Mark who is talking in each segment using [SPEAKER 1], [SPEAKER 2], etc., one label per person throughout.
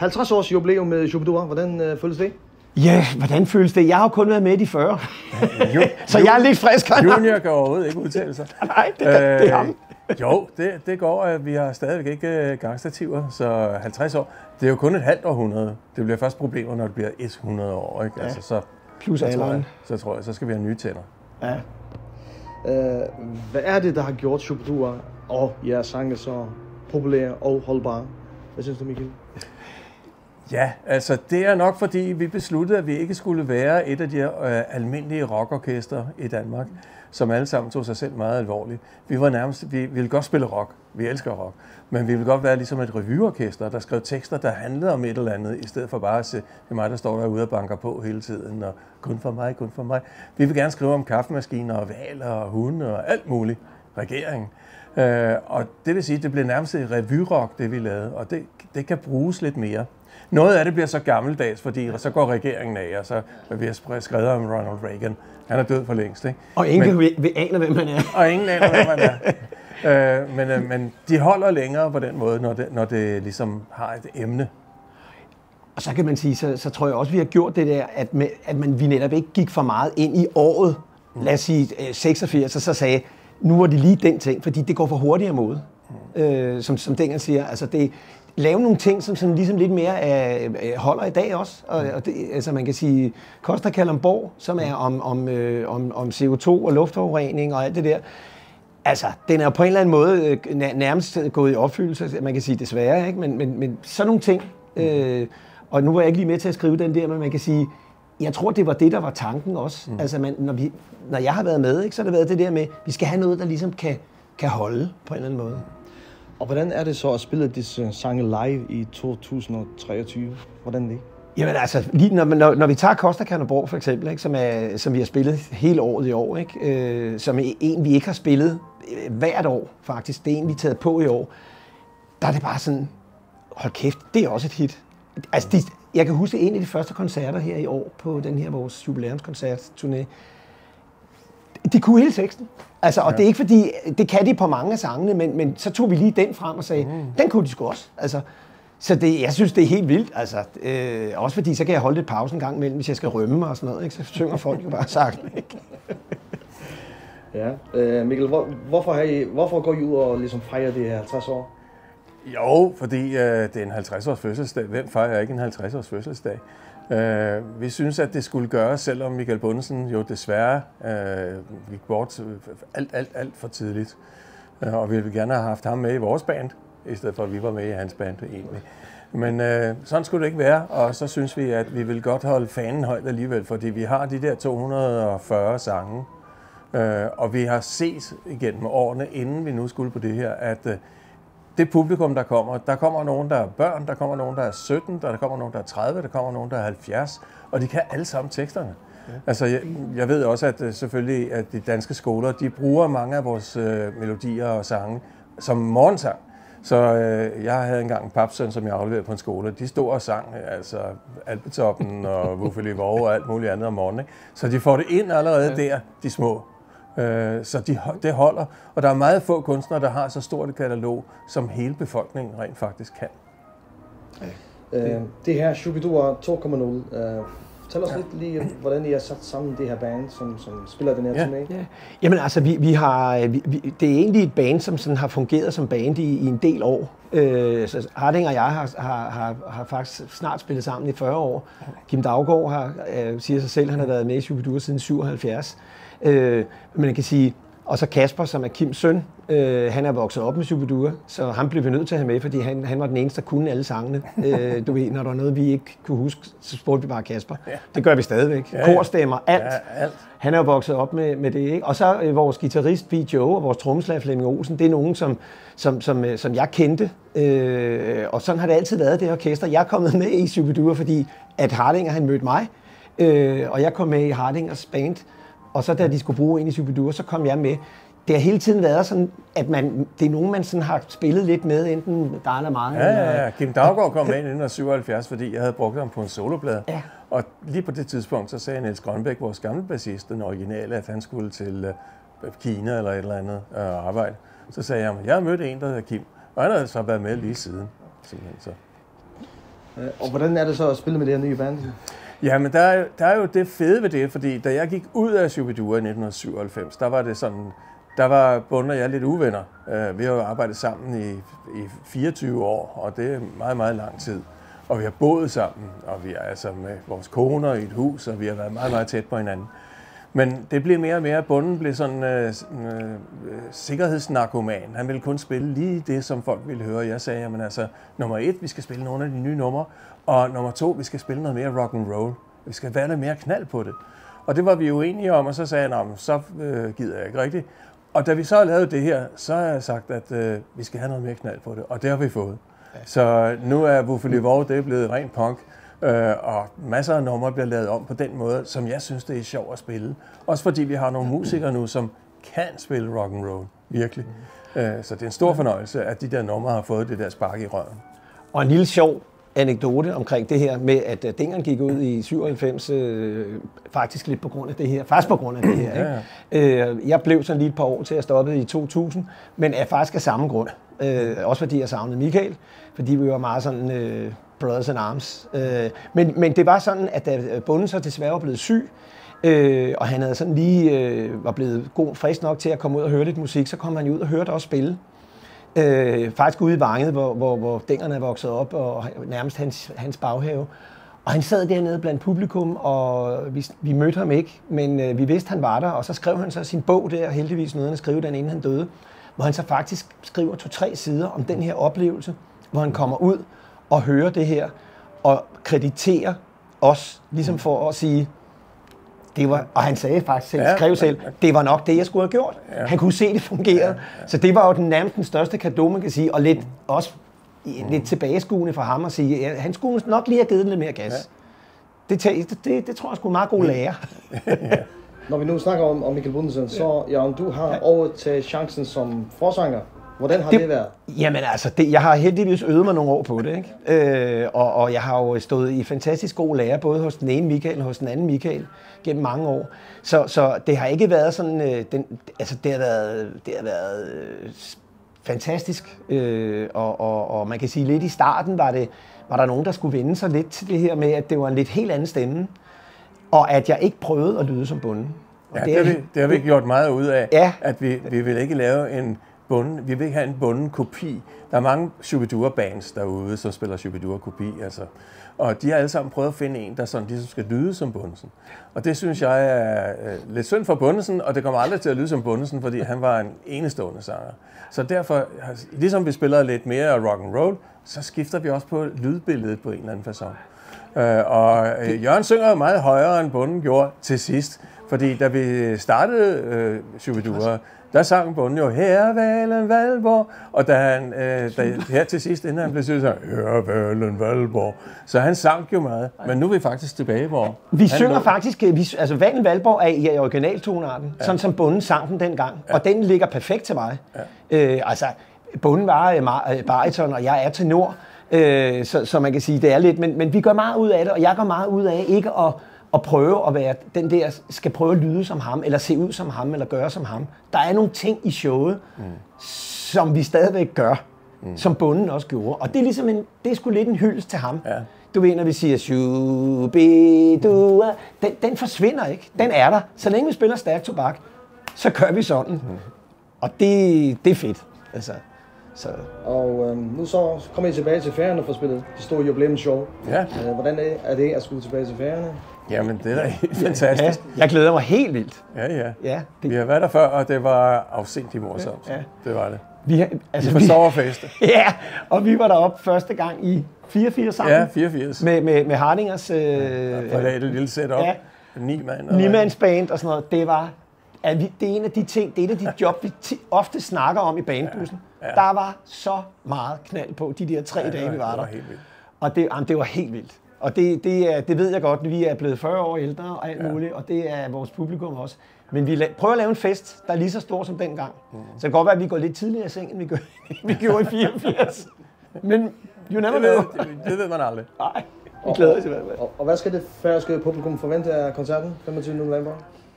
[SPEAKER 1] 50 års jubilæum med Shu-bi-dua. Hvordan føles det?
[SPEAKER 2] Ja, hvordan føles det? Jeg har jo kun været med de 40. Så jeg er lidt frisk.
[SPEAKER 3] Junior kan overhovedet ikke udtale sig.
[SPEAKER 2] Nej, det er ham.
[SPEAKER 3] Jo, det går, at vi har stadigvæk ikke gangstativer, så 50 år, det er jo kun et halvt århundrede. Det bliver først problemer, når det bliver 100 år, ikke?
[SPEAKER 2] Ja.
[SPEAKER 3] Altså, så,
[SPEAKER 2] plus alderen.
[SPEAKER 3] Så skal vi have nye tænder.
[SPEAKER 2] Ja.
[SPEAKER 1] Hvad er det, der har gjort Shu-bi-dua og jeres sange så populære og holdbare? Hvad synes du, Mikkel?
[SPEAKER 3] Ja, altså det er nok fordi, vi besluttede, at vi ikke skulle være et af de almindelige rockorkester i Danmark, som alle sammen tog sig selv meget alvorligt. Vi ville godt spille rock, vi elsker rock, men vi ville godt være ligesom et revyorkester, der skrev tekster, der handlede om et eller andet, i stedet for bare at se, det er mig, der står derude og banker på hele tiden, og kun for mig, kun for mig. Vi vil gerne skrive om kaffemaskiner og valer og hunde og alt muligt. Regeringen. Og det vil sige, at det bliver nærmest et revyrock, det vi lavede, og det kan bruges lidt mere. Noget af det bliver så gammeldags, fordi så går regeringen af, og så vi har skrevet om Ronald Reagan. Han er død for længst, ikke?
[SPEAKER 2] Og ingen aner, hvem han er.
[SPEAKER 3] Og ingen aner, hvem han er. Men de holder længere på den måde, når det ligesom har et emne.
[SPEAKER 2] Og så kan man sige, så tror jeg også, vi har gjort det der, vi netop ikke gik for meget ind i året, lad os sige 86, og så sagde, nu er det lige den ting, fordi det går for hurtigere måde. Som Denker siger, altså lave nogle ting, som ligesom lidt mere holder i dag også. Og det, altså man kan sige, Costa Kalundborg, som er om CO2 og luftforurening og alt det der. Altså, den er på en eller anden måde nærmest gået i opfyldelse, man kan sige desværre, ikke? Men sådan nogle ting. Og nu var jeg ikke lige med til at skrive den der, men man kan sige, jeg tror, det var det, der var tanken også. Altså, når jeg har været med, ikke, så har det været det der med, vi skal have noget, der ligesom kan holde på en eller anden måde.
[SPEAKER 1] Og hvordan er det så at spille disse sange live i 2023? Hvordan er det?
[SPEAKER 2] Jamen altså, lige når vi tager Costa Kalundborg for eksempel, ikke, som vi har spillet hele året i år, ikke, som er en, vi ikke har spillet hvert år faktisk, det er en, vi har taget på i år, der er det bare sådan, hold kæft, det er også et hit. Altså, jeg kan huske en af de første koncerter her i år på den her vores jubilæumskoncert-turné. De kunne hele teksten. Altså, og det er ikke fordi, det kan de på mange af sangene, men så tog vi lige den frem og sagde, den kunne de sgu også. Altså, så jeg synes, det er helt vildt. Altså, også fordi, så kan jeg holde lidt pause en gang imellem, hvis jeg skal rømme og sådan noget. Ikke? Så synger folk jo bare sagt.
[SPEAKER 1] Ja, Mikkel, hvorfor går I ud og ligesom fejrer det her 50 år?
[SPEAKER 3] Jo, fordi det er en 50-års fødselsdag. Hvem fejrer ikke en 50-års fødselsdag? Vi synes, at det skulle gøres, selvom Michael Bundesen jo desværre gik bort alt for tidligt. Og vi ville gerne have haft ham med i vores band, i stedet for at vi var med i hans band egentlig. Men sådan skulle det ikke være, og så synes vi, at vi vil godt holde fanen højt alligevel, fordi vi har de der 240 sange. Og vi har set igennem årene, inden vi nu skulle på det her, at det publikum, der kommer nogen, der er børn, der kommer nogen, der er 17, der kommer nogen, der er 30, der kommer nogen, der er 70, og de kan alle sammen teksterne. Ja. Altså, jeg ved også, at selvfølgelig, at de danske skoler, de bruger mange af vores melodier og sange som morgensang. Så jeg havde engang en papsøn, som jeg afleverede på en skole, de stod og sang, altså Alpetoppen og Wuffeli Vore og alt muligt andet om morgenen. Ikke? Så de får det ind allerede der, de små. Så det holder, og der er meget få kunstnere, der har så stort et katalog, som hele befolkningen rent faktisk kan.
[SPEAKER 1] Det her Shu-bi-dua 2.0, fortæl os lidt lige, hvordan I har sat sammen det her band, som spiller den her turné.
[SPEAKER 2] Ja. Jamen altså, det er egentlig et band, som sådan har fungeret som band i en del år. Så Harding og jeg har faktisk snart spillet sammen i 40 år. Kim Daugaard siger sig selv, han har været med i Shu-bi-dua siden 77. Men man kan sige, og så Kasper, som er Kims søn, han er vokset op med Shu-bi-dua, så han blev vi nødt til at have med, fordi han var den eneste, der kunne alle sangene. Du ved, når der var noget, vi ikke kunne huske, så spurgte vi bare Kasper. Ja. Det gør vi stadigvæk. Ja, korstemmer, alt. Ja, alt. Han er jo vokset op med det, ikke? Og så vores guitarist, B. Joe, og vores trommeslager Flemming Olsen, det er nogen, som jeg kendte. Og sådan har det altid været, det orkester. Jeg er kommet med i Shu-bi-dua, fordi at Hardinger, han mødte mig, og jeg kom med i Hardingers band. Og så da de skulle bruge en i Shu-bi-dua, så kom jeg med. Det har hele tiden været sådan, at det er nogen, man sådan har spillet lidt med, enten der eller meget.
[SPEAKER 3] Ja. Kim Daugaard kom med i 1977, fordi jeg havde brugt ham på en soloplade. Ja. Og lige på det tidspunkt, så sagde Niels Grønbæk, vores gamle bassist, den originale, at han skulle til Kina eller et eller andet arbejde. Så sagde jeg, jeg har mødt en, der hedder Kim, og han har så været med lige siden. Så.
[SPEAKER 1] Og hvordan er det så at spille med det her nye band?
[SPEAKER 3] Ja, men der er jo det fede ved det, fordi da jeg gik ud af Shubidua i 1997, der var det sådan, der var Bonde og jeg lidt uvenner. Vi har jo arbejdet sammen i 24 år, og det er meget, meget lang tid. Og vi har boet sammen, og vi er altså med vores koner i et hus, og vi har været meget, meget tæt på hinanden. Men det blev mere og mere, Bunden blev sådan sikkerhedsnarkoman. Han ville kun spille lige det, som folk ville høre. Jeg sagde, jamen altså, nummer 1, vi skal spille nogle af de nye numre, og nummer 2, vi skal spille noget mere rock and roll. Vi skal være lidt mere knald på det. Og det var vi jo enige om, og så sagde han, så gider jeg ikke rigtigt. Og da vi så har lavet det her, så har jeg sagt, at vi skal have noget mere knald på det, og det har vi fået. Ja. Så nu er Wuffeli Vore, det er blevet rent punk, og masser af numre bliver lavet om på den måde, som jeg synes, det er sjovt at spille. Også fordi vi har nogle musikere nu, som kan spille rock and roll, virkelig. Så det er en stor fornøjelse, at de der numre har fået det der spark i røven. Og
[SPEAKER 2] en lille sjov anekdote omkring det her med, at Dingeren gik ud i 97, faktisk lidt på grund af det her. Faktisk på grund af det her. Ikke? Jeg blev sådan lige et par år til at stoppe i 2000, men er faktisk af samme grund. Også fordi jeg savnede Michael, fordi vi var meget sådan brothers in arms. Men det var sådan, at da Bunden så desværre var blevet syg, og han havde sådan lige var blevet frisk nok til at komme ud og høre lidt musik, så kom han ud og hørte også spille. Faktisk ude i Vanget, hvor Dingeren er vokset op, og nærmest hans baghave. Og han sad dernede blandt publikum, og vi mødte ham ikke, men vi vidste, han var der, og så skrev han så sin bog der, heldigvis nåede han at skrive den, inden han døde, hvor han så faktisk skriver 2-3 sider om den her oplevelse, hvor han kommer ud og hører det her, og krediterer os, ligesom for at sige, det var, og han sagde faktisk selv, skrev selv, det var nok det, jeg skulle have gjort. Ja. Han kunne se, det fungerede. Ja. Så det var jo nærmest den største cadeau, man kan sige, og lidt også lidt tilbageskuende for ham at sige, at han skulle nok lige have givet den lidt mere gas. Ja. Det tror jeg sgu er meget god lærer.
[SPEAKER 1] Ja. Når vi nu snakker om Michael Bundesen, så Jørgen, du har overtaget chancen som forsanger. Hvordan har det været?
[SPEAKER 2] Jamen altså, jeg har heldigvis øvet mig nogle år på det, ikke? Og jeg har jo stået i fantastisk god lære, både hos den ene Michael og hos den anden Michael, gennem mange år. Så det har ikke været sådan, det har været fantastisk. Og man kan sige, lidt i starten var der nogen, der skulle vende sig lidt til det her med, at det var en lidt helt anden stemme. Og at jeg ikke prøvede at lyde som Bunden.
[SPEAKER 3] Ja, det har vi gjort meget ud af, at vi vil ikke lave en Bunden. Vi vil ikke have en Bunden-kopi. Der er mange Shubidua-bands derude, som spiller Shubidua-kopi. Altså. Og de har alle sammen prøvet at finde en, der sådan, ligesom skal lyde som Bundesen. Og det synes jeg er lidt synd for Bundesen, og det kommer aldrig til at lyde som Bundesen, fordi han var en enestående sanger. Så derfor, ligesom vi spiller lidt mere rock and roll, så skifter vi også på lydbilledet på en eller anden facon. Og Jørgen synger meget højere, end Bunden gjorde til sidst. Fordi da vi startede Shubidua, der sang Bunden jo, her Valen Valborg, og da han her til sidst, inden han blev syg, så her Valen Valborg. Så han sang jo meget, men nu er vi faktisk tilbage, hvor
[SPEAKER 2] vi synger faktisk, altså Valen Valborg er i originaltonarten, sådan som Bunden sang den dengang, og den ligger perfekt til mig. Altså, Bunden var bariton, og jeg er tenor, så man kan sige, det er lidt, men vi gør meget ud af det, og jeg gør meget ud af ikke at prøve at være den der, skal prøve at lyde som ham, eller se ud som ham, eller gøre som ham. Der er nogle ting i showet, som vi stadigvæk gør, som Bunden også gjorde. Og det er ligesom det er sgu lidt en hyldest til ham. Ja. Du ved, når vi siger, Shubidua, den forsvinder ikke. Den er der. Så længe vi spiller Stærk Tobak, så gør vi sådan. Og det er fedt. Altså.
[SPEAKER 1] Så. Og nu så kommer I tilbage til Færøerne for at spille det store jubilæumsshow. Ja. Hvordan er det at skulle tilbage til Færøerne?
[SPEAKER 3] Jamen, det er da helt fantastisk.
[SPEAKER 2] Ja, jeg glæder mig helt vildt.
[SPEAKER 3] Ja. Vi har været der før, og det var afsindigt morsomt. Ja. Det var det. Vi forstår at feste.
[SPEAKER 2] Ja, og vi var deroppe første gang i 84 sammen.
[SPEAKER 3] Ja, 84.
[SPEAKER 2] Med Hardingers...
[SPEAKER 3] forladt et lille setup. Ja.
[SPEAKER 2] 9-mandsband og sådan noget. Det var... Det er en af de ting, det er et af de job, vi ofte snakker om i bandbussen. Ja. Der var så meget knald på de der 3 dage, vi var der. Og det var helt vildt. Og det ved jeg godt, vi er blevet 40 år ældre og alt muligt, og det er vores publikum også. Men vi prøver at lave en fest, der er lige så stor som dengang. Så det kan godt være, at vi går lidt tidligere i seng, end vi gjorde i 84. Men you never know.
[SPEAKER 3] Det ved man aldrig.
[SPEAKER 2] Nej, vi glæder os i hvert fald.
[SPEAKER 1] Og hvad skal det færøske publikum forvente af koncerten 25. november?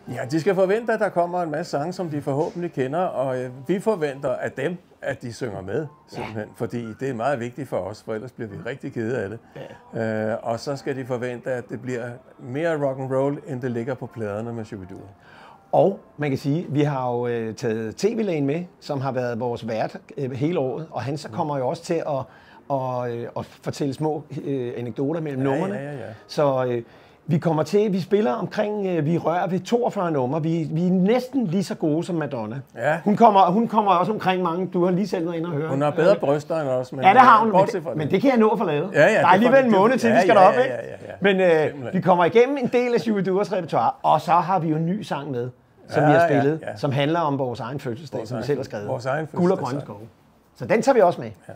[SPEAKER 3] Ja, de skal forvente, at der kommer en masse sange, som de forhåbentlig kender, og vi forventer af dem, at de synger med, simpelthen, fordi det er meget vigtigt for os, for ellers bliver vi rigtig kede af det. Ja. Og så skal de forvente, at det bliver mere rock and roll, end det ligger på pladerne med Shubidua.
[SPEAKER 2] Og man kan sige, vi har jo taget TV-lægen med, som har været vores vært hele året, og han så kommer jo også til at fortælle små anekdoter mellem numrene.
[SPEAKER 3] Ja.
[SPEAKER 2] Så vi kommer til, vi spiller omkring, vi rører ved 42 numre. Vi er næsten lige så gode som Madonna. Ja. Hun kommer også omkring mange, du har lige selv været inde og høre.
[SPEAKER 3] Hun har bedre bryster end os.
[SPEAKER 2] Men, ja, det har hun, men det kan jeg nå for lavet.
[SPEAKER 3] Ja,
[SPEAKER 2] der er alligevel en måned til, vi skal derop, ikke?
[SPEAKER 3] Ja.
[SPEAKER 2] Men vi kommer igennem en del af Shubiduas repertoire, og så har vi jo en ny sang med, som vi har spillet, som handler om vores egen fødselsdag, som vi selv har skrevet.
[SPEAKER 3] Vores egen
[SPEAKER 2] Guld og grønne skove. Så den tager vi også med. Ja.